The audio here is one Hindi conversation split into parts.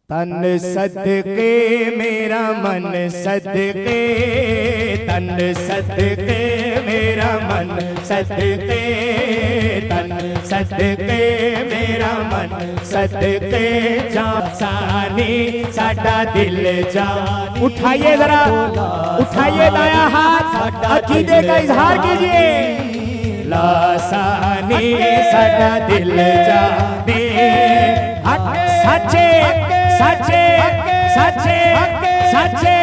तन सदके मेरा मन सदके, तन सदके मेरा मन सदके, तन सदके मेरा मन सदके जा सानी साडा दिल जानी। उठाइए जरा, उठाइए दाया हाथ, अकीदे का इजहार कीजिए। लासानी साडा दिल जानी, सच्चे सच्चे सच्चे सच्चे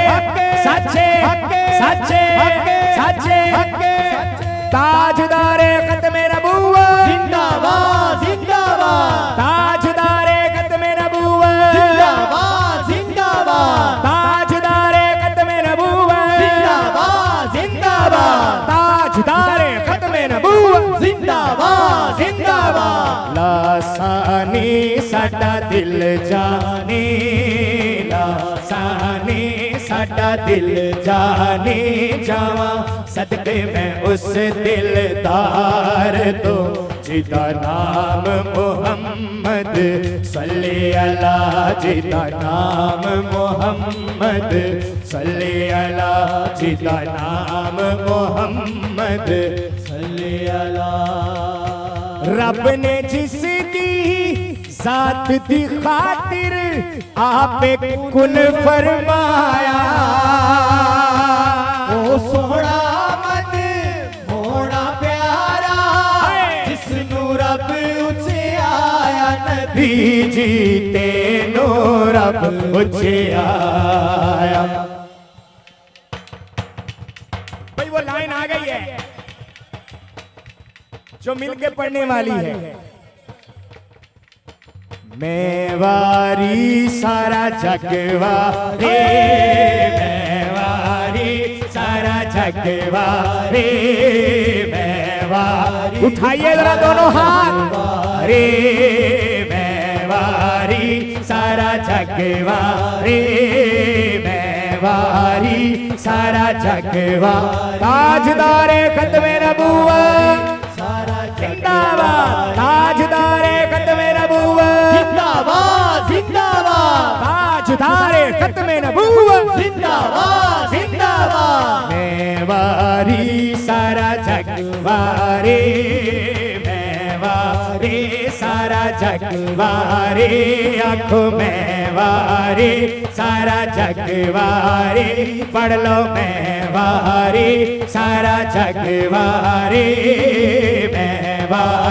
सच्चे सच्चे सच्चे ताजदारे खत्मे नबूवत जिंदाबाद जिंदाबाद, ताजदारे खत्मे नबूवत जिंदाबाद जिंदाबाद, ताजदारे खत्मे नबूवत जिंदाबाद जिंदाबाद, ताजदारे खत्मे नबूवत जिंदाबाद जिंदाबाद। लासानी साडा दिल जानी, लासानी साडा दिल जानी जावा सदके मैं उस दिलदार तो जिदा नाम मोहम्मद सल्ले अला, जिदा नाम मोहम्मद सल्ले अला, जिदा नाम मोहम्मद सल्ले अला। रब ने जिसकी जात दी खातिर आपे कुन फरमाया, ओ सोहना मन मोड़ा प्यारा, जिसनू रब उचे आया नबी जी तेनो रब उचे आया। भाई वो लाइन आ गई है जो मिलके पढ़ने वाली है। मेवारी सारा जगवा रे, मेवारी सारा जगवा रे, मेवारी। उठाइए जरा दोनों हाथ, रे मेवारी सारा जगवा रे, मेवारी सारा जगवा। ताजदारे खत्मे नबूवत जिंदाबाद, ताजदारे खत्मे नबूवत जिंदाबाद जिंदाबाद, ताजदारे खत्मे नबूवत जिंदाबाद जिंदाबाद। मेवारी सारा जगवारे, मेवारी सारा जगवारे, आँखों मेवारी सारा जगवारे, पढ़ लो मेवारी सारा जगवारे, मेवारी।